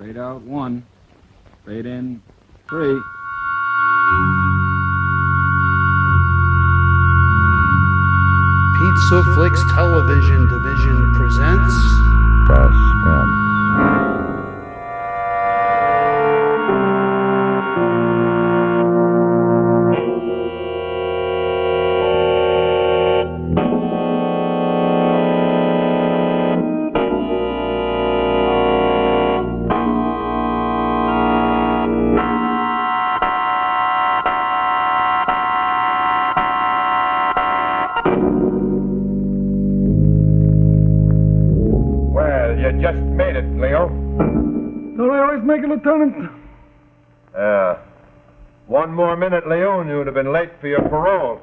Fade out 1. Fade in 3. Pizza Flix Television Division presents Suspense. Just made it, Leo. Don't I always make it, Lieutenant? One more minute, Leo, and you would have been late for your parole.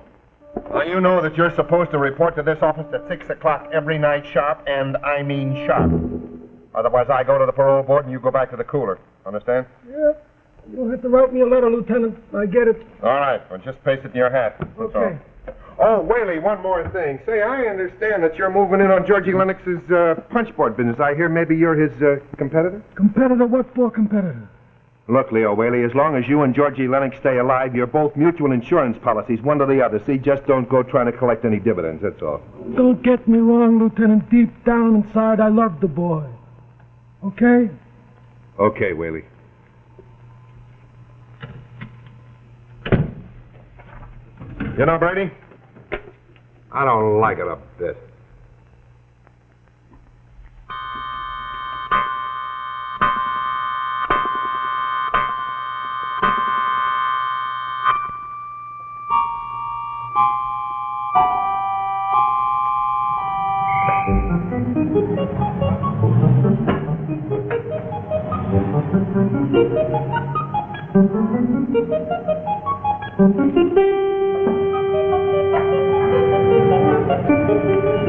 Now, you know that you're supposed to report to this office at 6 o'clock every night sharp, and I mean sharp. Otherwise, I go to the parole board and you go back to the cooler. Understand? Yeah. You'll have to write me a letter, Lieutenant. I get it. All right. Well, just paste it in your hat. That's Okay. all. Oh, Whaley, one more thing. Say, I understand that you're moving in on Georgie Lennox's punchboard business. I hear maybe you're his competitor? Competitor? What for competitor? Look, Leo Whaley, as long as you and Georgie Lennox stay alive, you're both mutual insurance policies, one to the other. See, just don't go trying to collect any dividends, that's all. Don't get me wrong, Lieutenant. Deep down inside, I love the boy. Okay? Okay, Whaley. You know, Brady, I don't like it a bit.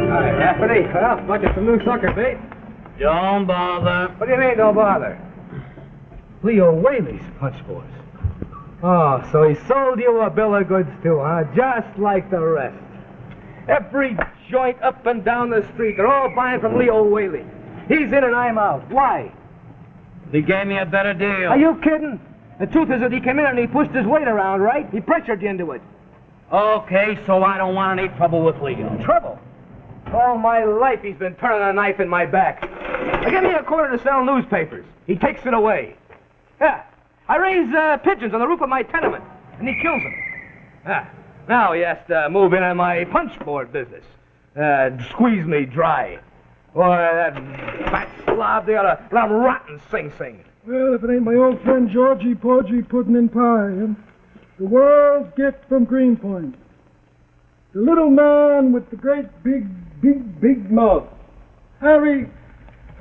Hi, Rafferty. Well, look at some new sucker bait. Don't bother. What do you mean, don't bother? Leo Whaley's punchboards. Oh, so he sold you a bill of goods too, huh? Just like the rest. Every joint up and down the street, they're all buying from Leo Whaley. He's in and I'm out. Why? He gave me a better deal. Are you kidding? The truth is that he came in and he pushed his weight around, right? He pressured you into it. Okay, so I don't want any trouble with Leo. Trouble? All my life he's been turning a knife in my back. Now, give me a quarter to sell newspapers. He takes it away. Yeah. I raise pigeons on the roof of my tenement, and he kills them. Yeah. Now he has to move in on my punchboard business. Squeeze me dry. Boy, that fat slob, they ought to let him rot in Sing Sing. Well, if it ain't my old friend Georgie, Porgy, Puddin' and Pie. Huh? The world's gift from Greenpoint. The little man with the great big mouth. Harry,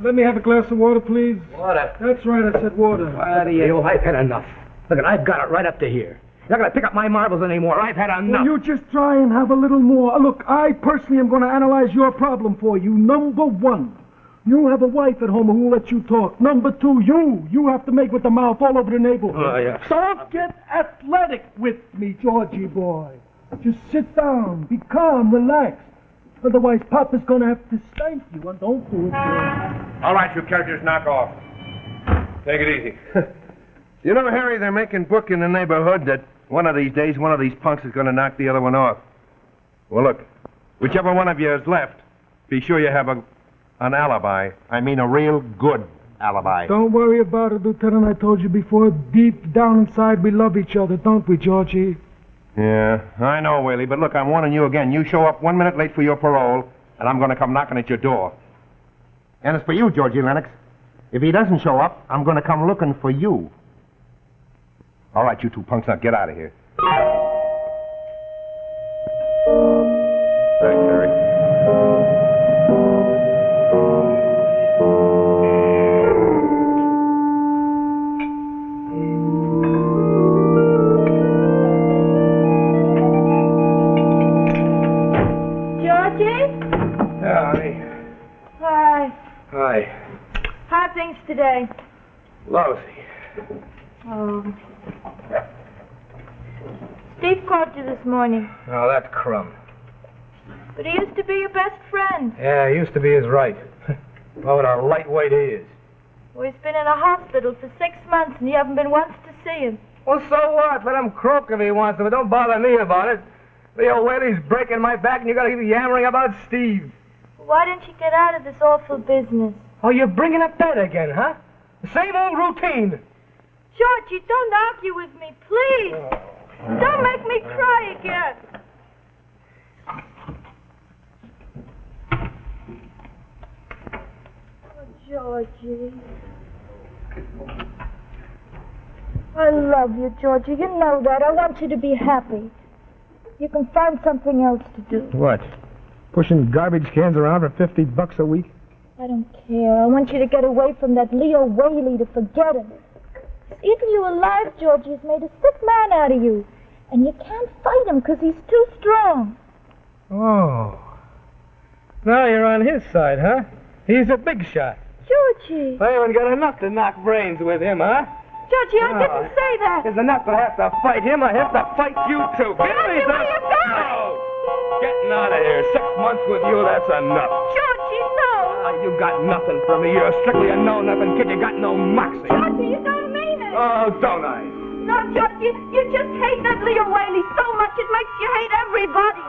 let me have a glass of water, please. Water? That's right, I said water. I've had enough. Look, I've got it right up to here. You're not going to pick up my marbles anymore. I've had enough. Well, you just try and have a little more. Look, I personally am going to analyze your problem for you. Number 1, you have a wife at home who will let you talk. Number 2, you have to make with the mouth all over the neighborhood. Oh, yeah. Don't get athletic with me, Georgie boy. Just sit down, be calm, relax. Otherwise, Papa's going to have to spank you, and don't do it, boy. All right, you characters, knock off. Take it easy. You know, Harry, they're making book in the neighborhood that one of these days, one of these punks is going to knock the other one off. Well, look, whichever one of you is left, be sure you have an alibi. I mean a real good alibi. Don't worry about it, Lieutenant. I told you before, deep down inside, we love each other, don't we, Georgie? Yeah, I know, Whaley, but look, I'm warning you again. You show up 1 minute late for your parole, and I'm going to come knocking at your door. And as for you, Georgie Lennox, if he doesn't show up, I'm going to come looking for you. All right, you two punks, now get out of here. Thanks, Harry. How are things today? Lousy. Oh. Steve called you this morning. Oh, that crumb. But he used to be your best friend. Yeah, he used to be his right. Oh, what a lightweight he is. Well, he's been in a hospital for 6 months and you haven't been once to see him. Well, so what? Let him croak if he wants to, but don't bother me about it. Leo Whaley's breaking my back and you gotta keep yammering about Steve. Why didn't you get out of this awful business? Oh, you're bringing up that again, huh? The same old routine. Georgie, don't argue with me, please. Don't make me cry again. Oh, Georgie. I love you, Georgie. You know that. I want you to be happy. You can find something else to do. What? Pushing garbage cans around for $50 a week? I don't care. I want you to get away from that Leo Whaley, to forget him. He's eaten you alive, Georgie. He's made a sick man out of you. And you can't fight him because he's too strong. Oh. Now you're on his side, huh? He's a big shot. Georgie. I haven't got enough to knock brains with him, huh? Georgie, I didn't say that. There's enough to have to fight him. I have to fight you, too. Give me Georgie, where you going? No! Getting out of here. 6 months with you, that's enough. Georgie, no. You got nothing from me. You're strictly a know-nothing kid. You got no moxie. Georgie, you don't mean it. Oh, don't I? No, Georgie, you just hate that Leo Whaley so much it makes you hate everybody.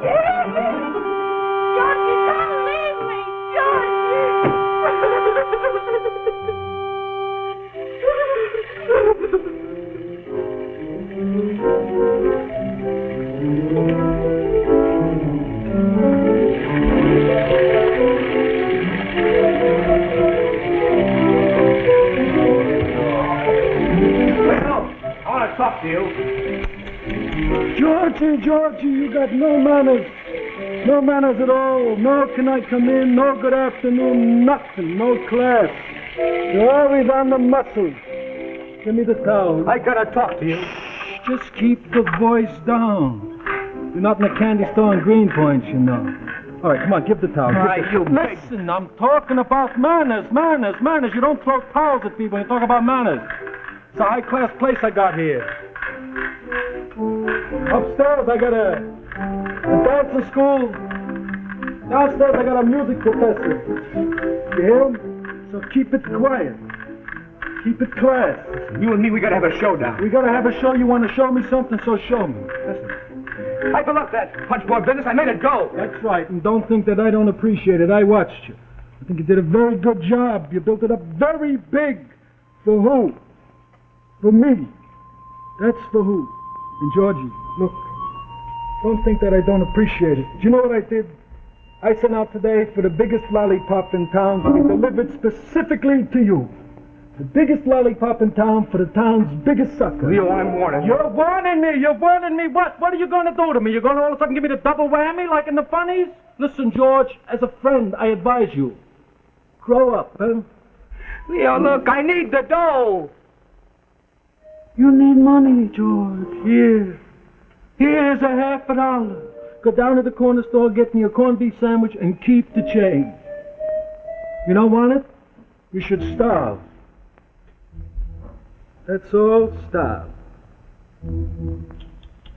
Georgie! Georgie, don't leave me, Georgie! Talk to you. Georgie, you got no manners. No manners at all. Nor can I come in, no good afternoon, nothing, no class. You're always on the muscle. Give me the towel. I gotta talk to you. Just keep the voice down. You're not in a candy store in Greenpoint, you know. All right, come on, give the towel. All right, you big... Listen, I'm talking about manners. You don't throw towels at people when you talk about manners. It's a high-class place I got here. Upstairs, I got a dancer school. Downstairs, I got a music professor. You hear him? So keep it quiet. Keep it class. You and me, we gotta have a showdown. We gotta have a show. You want to show me something, so show me. Listen. I left that punchboard business. I made it go. That's right, and don't think that I don't appreciate it. I watched you. I think you did a very good job. You built it up very big. For who? For me. That's for who? And Georgie, look, don't think that I don't appreciate it. Do you know what I did? I sent out today for the biggest lollipop in town to be delivered specifically to you. The biggest lollipop in town for the town's biggest sucker. Leo, I'm warning you. You're warning me. You're warning me what? What are you going to do to me? You're going to all of a sudden give me the double whammy like in the funnies? Listen, George, as a friend, I advise you. Grow up, huh? Leo, look, I need the dough. You need money, George. Here. Here's $50. Go down to the corner store, get me a corned beef sandwich, and keep the change. You don't want it? You should starve. That's all. Starve.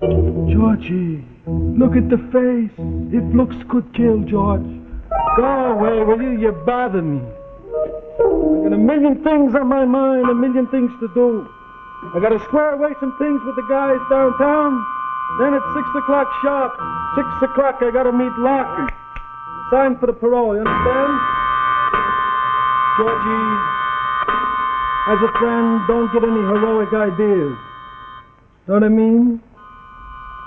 Georgie, look at the face. If looks could kill, George. Go away, will you? You bother me. I got a million things on my mind, a million things to do. I got to square away some things with the guys downtown. Then at 6 o'clock sharp, 6 o'clock, I got to meet Larkin. Sign for the parole, you understand? Georgie, as a friend, don't get any heroic ideas. Know what I mean?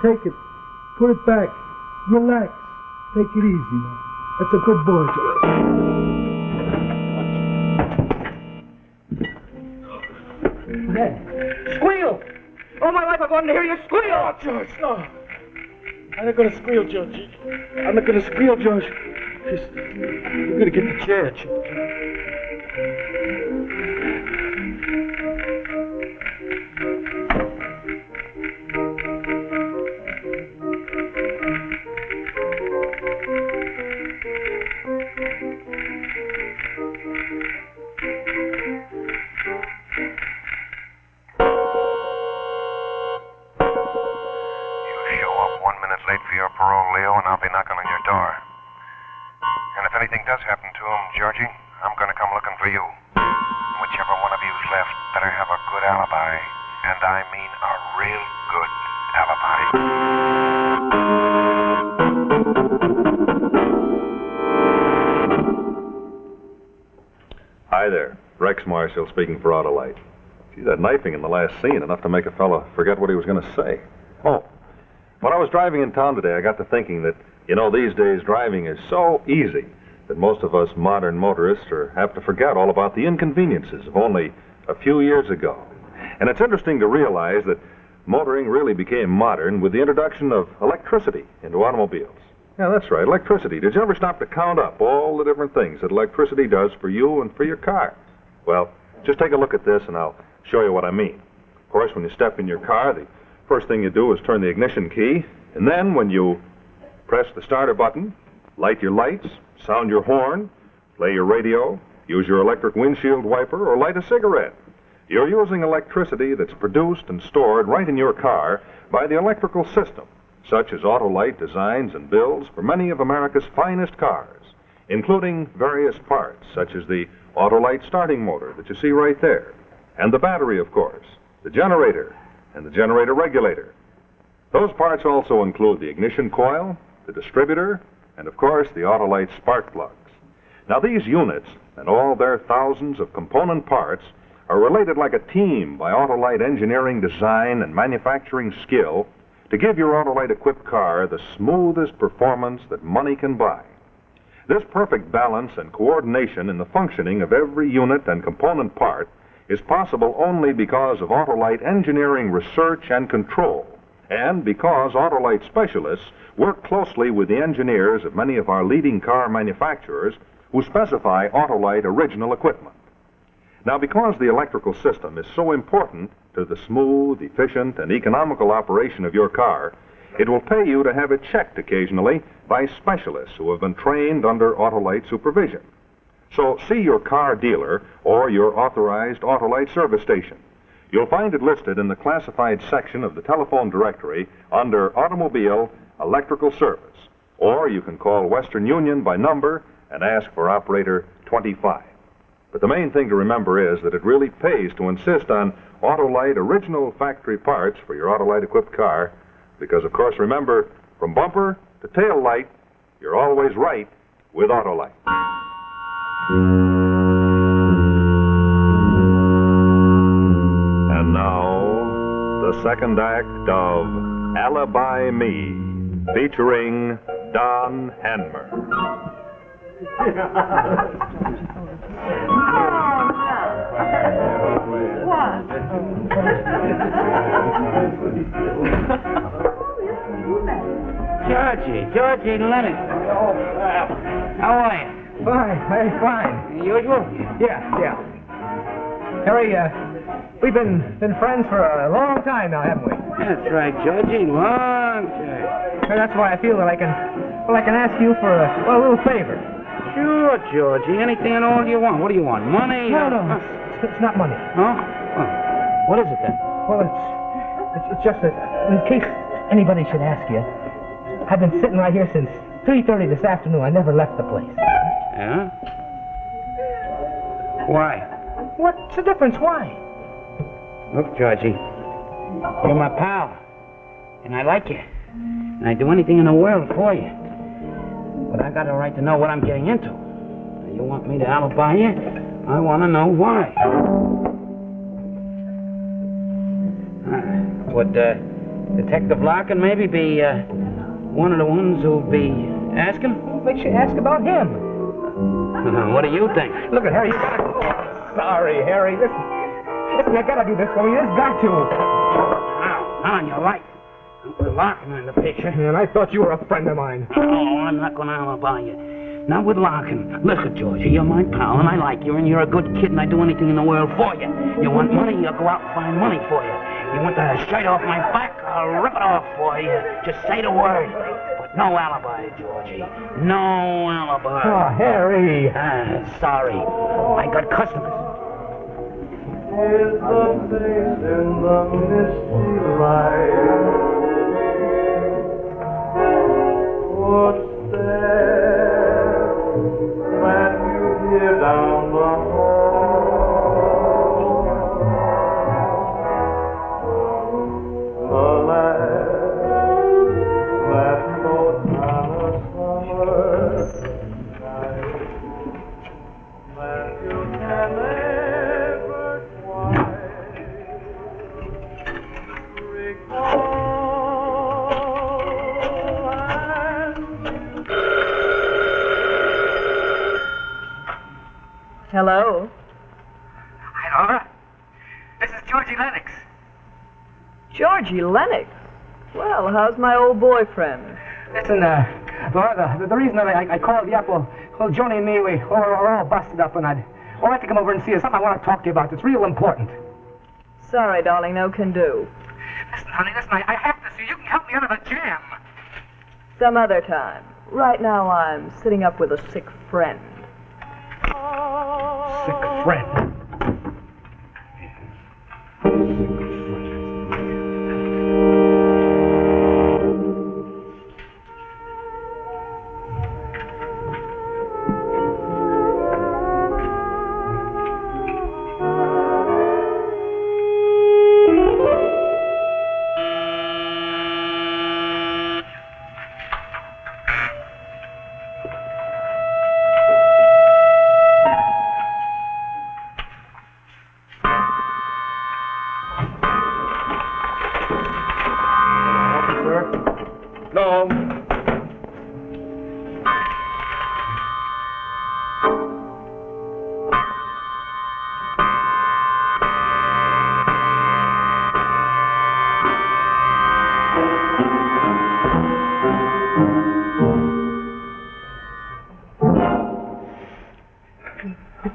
Take it. Put it back. Relax. Take it easy now. That's a good boy, George. Dad. Squeal! All my life I've wanted to hear you squeal! Oh, George, no. I'm not going to squeal, Georgie. I'm not going to squeal, George. Just, you're going to get the chair, late for your parole, Leo, and I'll be knocking on your door. And if anything does happen to him, Georgie, I'm going to come looking for you. better have a good alibi. And I mean a real good alibi. Hi there. Rex Marshall speaking for Auto-Lite. Gee, that knifing in the last scene, enough to make a fellow forget what he was going to say. Oh, when I was driving in town today, I got to thinking that, these days driving is so easy that most of us modern motorists are apt to forget all about the inconveniences of only a few years ago. And it's interesting to realize that motoring really became modern with the introduction of electricity into automobiles. Yeah, that's right, electricity. Did you ever stop to count up all the different things that electricity does for you and for your car? Well, just take a look at this and I'll show you what I mean. Of course, when you step in your car, the first thing you do is turn the ignition key, and then when you press the starter button, light your lights, sound your horn, play your radio, use your electric windshield wiper, or light a cigarette, you're using electricity that's produced and stored right in your car by the electrical system, such as Auto-Lite designs and builds for many of America's finest cars, including various parts, such as the Auto-Lite starting motor that you see right there, and the battery, of course, the generator, and the generator regulator. Those parts also include the ignition coil, the distributor, and of course the Auto-Lite spark plugs. Now these units and all their thousands of component parts are related like a team by Auto-Lite engineering, design, and manufacturing skill to give your Auto-Lite equipped car the smoothest performance that money can buy. This perfect balance and coordination in the functioning of every unit and component part is possible only because of Auto-Lite engineering research and control, and because Auto-Lite specialists work closely with the engineers of many of our leading car manufacturers who specify Auto-Lite original equipment. Now, because the electrical system is so important to the smooth, efficient, and economical operation of your car, it will pay you to have it checked occasionally by specialists who have been trained under Auto-Lite supervision. So see your car dealer or your authorized Auto-Lite service station. You'll find it listed in the classified section of the telephone directory under Automobile Electrical Service. Or you can call Western Union by number and ask for operator 25. But the main thing to remember is that it really pays to insist on Auto-Lite original factory parts for your Auto-Lite equipped car, because of course, remember, from bumper to tail light, you're always right with Auto-Lite. And now, the second act of Alibi Me, featuring Don Hanmer. Georgie Lennon. How are you? Fine, very fine. Usual? Yeah. Harry, we've been friends for a long time now, haven't we? That's right, Georgie. Long time. And that's why I feel that I can ask you for a little favor. Sure, Georgie. Anything and all you want. What do you want? Money? No. It's not money. Huh? Oh. What is it then? Well, it's just that in case anybody should ask you, I've been sitting right here since 3:30 this afternoon. I never left the place. Yeah? Why? What's the difference? Why? Look, Georgie, you're my pal, and I like you, and I'd do anything in the world for you. But I got a right to know what I'm getting into. You want me to alibi you? I want to know why. Would Detective Larkin maybe be one of the ones who'll be asking? What makes you ask about him? What do you think? Look at Harry. You gotta... Oh, sorry, Harry. Listen, I gotta do this for you. There's got to. Now, you're right. With Larkin in the picture. And I thought you were a friend of mine. Oh, I'm not going to alibi you. Not with Larkin. Listen, Georgie, you're my pal, and I like you, and you're a good kid, and I'd do anything in the world for you. You want money, I'll go out and find money for you. You want the shirt off my back, I'll rip it off for you. Just say the word. But no alibi, Georgie. No alibi. Oh, Harry. Sorry. I got customers. Is the face in the misty light? What's there that you hear down the hall? Georgie Lennox. Well, how's my old boyfriend? Listen, Laura, the reason that I called you up, well, Johnny and me, we're all busted up, and I'd like to come over and see you. Something I want to talk to you about. It's real important. Sorry, darling, no can do. Listen, honey, I have to see you. You can help me out of a jam. Some other time. Right now I'm sitting up with a sick friend. Sick friend?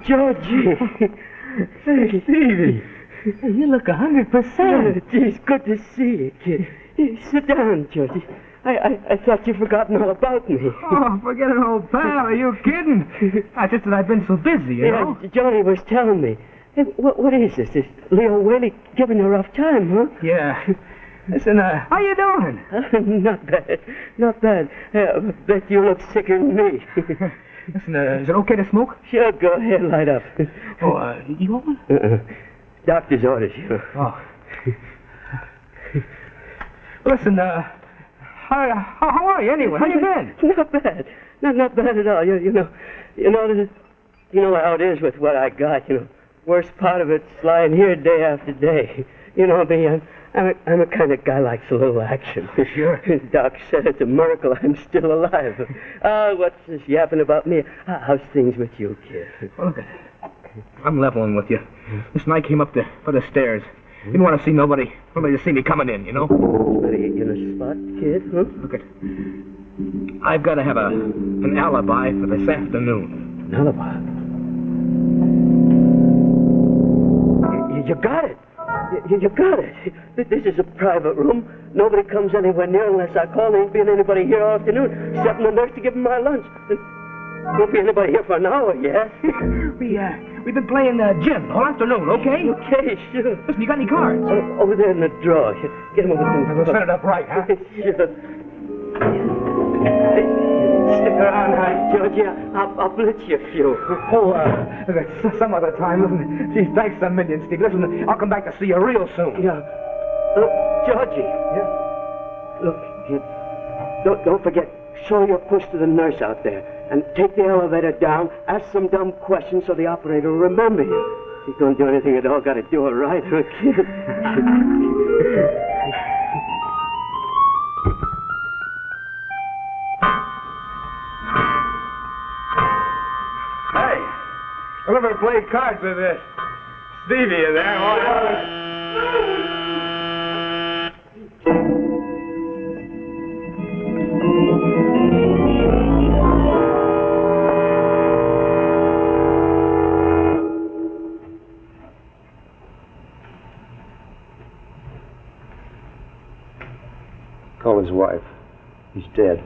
Georgie. Hey, Stevie. You look 100%. Geez, good to see you, kid. Sit down, Georgie. I thought you'd forgotten all about me. Oh, forget it, old pal. Are you kidding? It's just that I've been so busy, you know? Johnny was telling me. Hey, what is this? Is Leo Whaley giving you a rough time, huh? Yeah. Listen, how you doing? Not bad. Not bad. I bet you look sicker than me. Listen, is it okay to smoke? Sure, go ahead, light up. Oh, you want one? Doctor's orders, you know. Oh. Listen, how are you anyway? How you been? Not bad. Not bad at all. You know how it is with what I got, you know. Worst part of it's lying here day after day. You know me, I'm a kind of guy likes a little action. Sure. Doc said it's a miracle I'm still alive. What's this yapping about me? How's things with you, kid? Well, look, I'm leveling with you. Listen, I came up for the stairs. Didn't want to see nobody to see me coming in, you know? Better get you in a spot, kid, huh? Look, I've got to have an alibi for this afternoon. An alibi? You got it. You got it. This is a private room. Nobody comes anywhere near unless I call. There ain't been anybody here all afternoon, except the nurse to give him my lunch. Won't be anybody here for an hour yet. We've been playing gin all afternoon, okay? Okay, sure. Listen, you got any cards? Over there in the drawer. Get them over there. We'll set it up right, huh? Sure. Stick around, Georgie. I'll blitz you a few. Oh, look, some other time. Listen, geez, thanks a million, Steve. Listen, I'll come back to see you real soon. Yeah. Georgie. Yeah? Look, kid, don't forget, show your push to the nurse out there. And take the elevator down, ask some dumb questions so the operator will remember you. If you're going to do anything at all, got to do it right, huh, kid? Hey, whoever played cards with this Stevie in there, Call his wife. He's dead.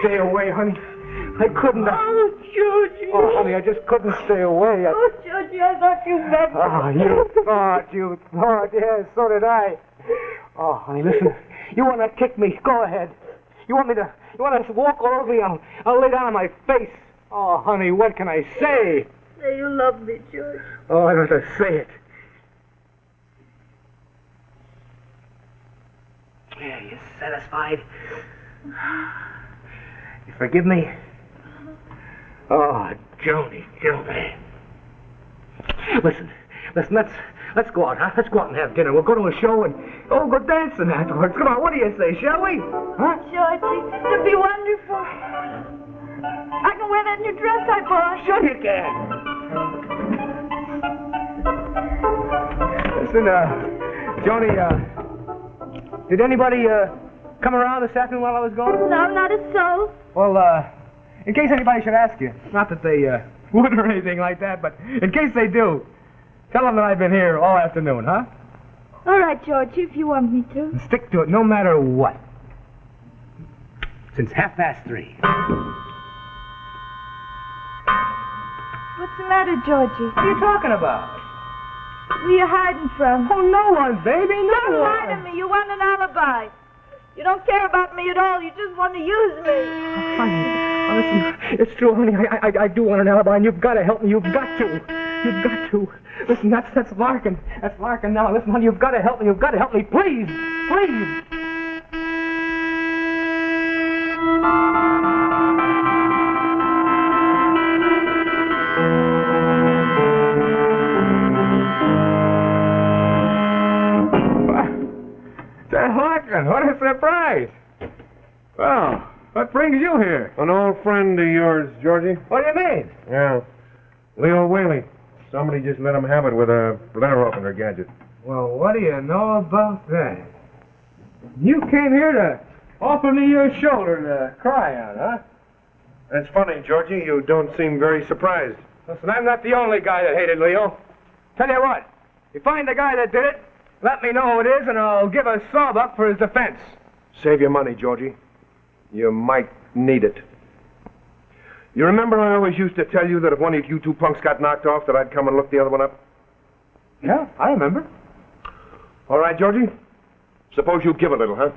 Stay away, honey. I couldn't. Oh, Georgie. Oh, honey, I just couldn't stay away. Oh, Georgie, I thought you meant... Oh, you thought. Yes, so did I. Oh, honey, listen. You want to kick me? Go ahead. You want to walk all over me? I'll lay down on my face. Oh, honey, what can I say? Say you love me, George. Oh, I don't have to say it. Yeah, you satisfied? You forgive me? Oh, Joni. Listen, let's go out, huh? Let's go out and have dinner. We'll go to a show and go dancing afterwards. Come on, what do you say, shall we? Huh? Georgie, it'd be wonderful. I can wear that new dress I bought. Sure you can. Listen, Joni, did anybody come around this afternoon while I was gone? No, not a soul. Well, in case anybody should ask you, not that they would or anything like that, but in case they do, tell them that I've been here all afternoon, huh? All right, Georgie, if you want me to. And stick to it no matter what. Since 3:30. What's the matter, Georgie? What are you talking about? Who are you hiding from? Oh, no one, baby, no Don't one. lie to me. You want an alibi. You don't care about me at all. You just want to use me. Honey, listen, it's true, honey. I do want an alibi, and you've got to help me. You've got to. You've got to. Listen, that's Larkin. That's Larkin now. Listen, honey, you've got to help me. You've got to help me. Please. Please. Larkin, what a surprise. Well, what brings you here? An old friend of yours, Georgie. What do you mean? Yeah. Leo Whaley. Somebody just let him have it with a letter opener gadget. Well, what do you know about that? You came here to offer me your shoulder to cry on, huh? That's funny, Georgie. You don't seem very surprised. Listen, I'm not the only guy that hated Leo. Tell you what, you find the guy that did it, let me know who it is, and I'll give a sawbuck for his defense. Save your money, Georgie. You might need it. You remember I always used to tell you that if one of you two punks got knocked off, that I'd come and look the other one up? Yeah, I remember. All right, Georgie. Suppose you give a little, huh?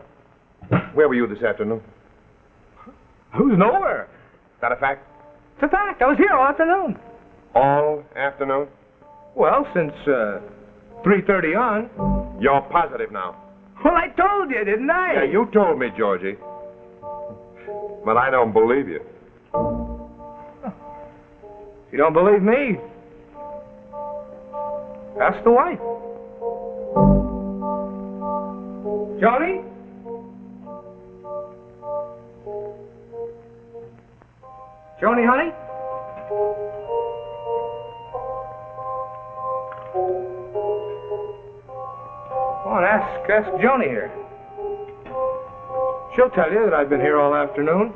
Where were you this afternoon? Who's nowhere? Is that a fact? It's a fact. I was here all afternoon. All afternoon? Well, since 3:30 on. You're positive now? Well, I told you, didn't I? Yeah, you told me, Georgie. But I don't believe you. If you don't believe me, ask the wife. Joni? Joni, honey? Come on, ask Joni here. She'll tell you that I've been here all afternoon.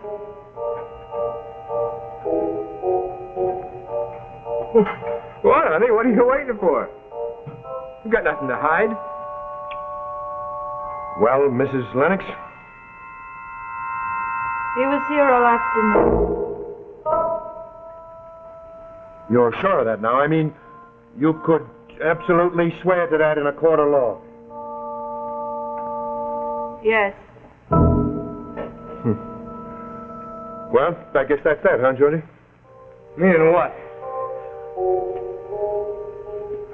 What, honey? What are you waiting for? You've got nothing to hide. Well, Mrs. Lennox? He was here all afternoon. You're sure of that now? I mean, you could absolutely swear to that in a court of law. Yes. Well, I guess that's that, huh, Georgie? Meaning what?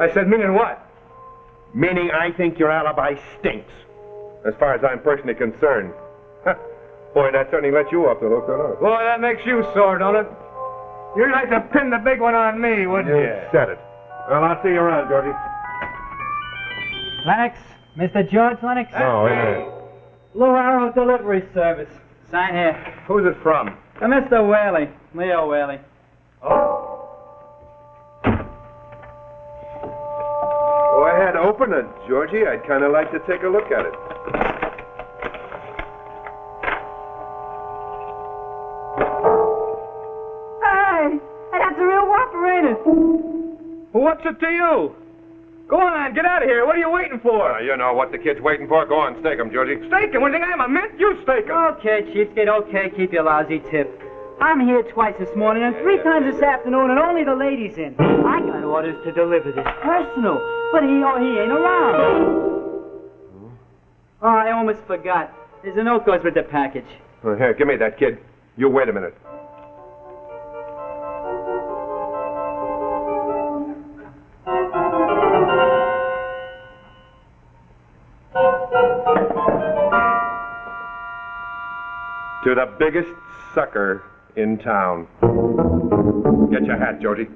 I said, meaning what? Meaning I think your alibi stinks. As far as I'm personally concerned. Boy, that certainly let you off the hook, don't it? Boy, that makes you sore, don't it? You'd like to pin the big one on me, wouldn't you? You said it. Well, I'll see you around, Georgie. Lennox? Mr. George Lennox? Oh, yeah. Blue Arrow Delivery Service. Sign here. Who's it from? Mr. Whaley. Leo Whaley. Oh. Go ahead, open it, Georgie. I'd kind of like to take a look at it. Hey, that's a real whopper, ain't it? Well, what's it to you? Go on, get out of here. What are you waiting for? You know what the kid's waiting for. Go on, stake him, Georgie. Stake him? What do you think I am, a mint? You stake him. Okay, cheapskate, okay, keep your lousy tip. I'm here twice this morning and three times this afternoon, and only the ladies in. I got orders to deliver this personal, but he ain't around. Oh, I almost forgot. There's a note goes with the package. Oh, here, give me that, kid. You wait a minute. To the biggest sucker in town. Get your hat, Georgie.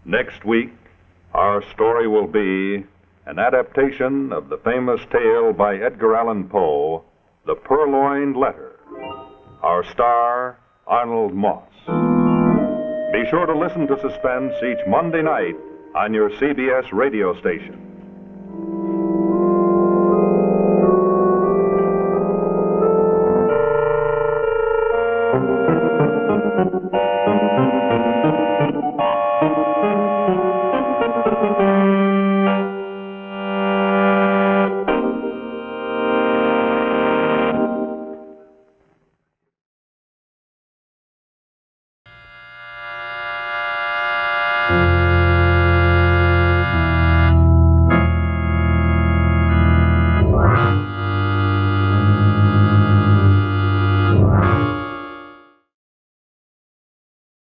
Next week, our story will be an adaptation of the famous tale by Edgar Allan Poe, The Purloined Letter. Our star, Arnold Moss. Be sure to listen to Suspense each Monday night on your CBS radio station.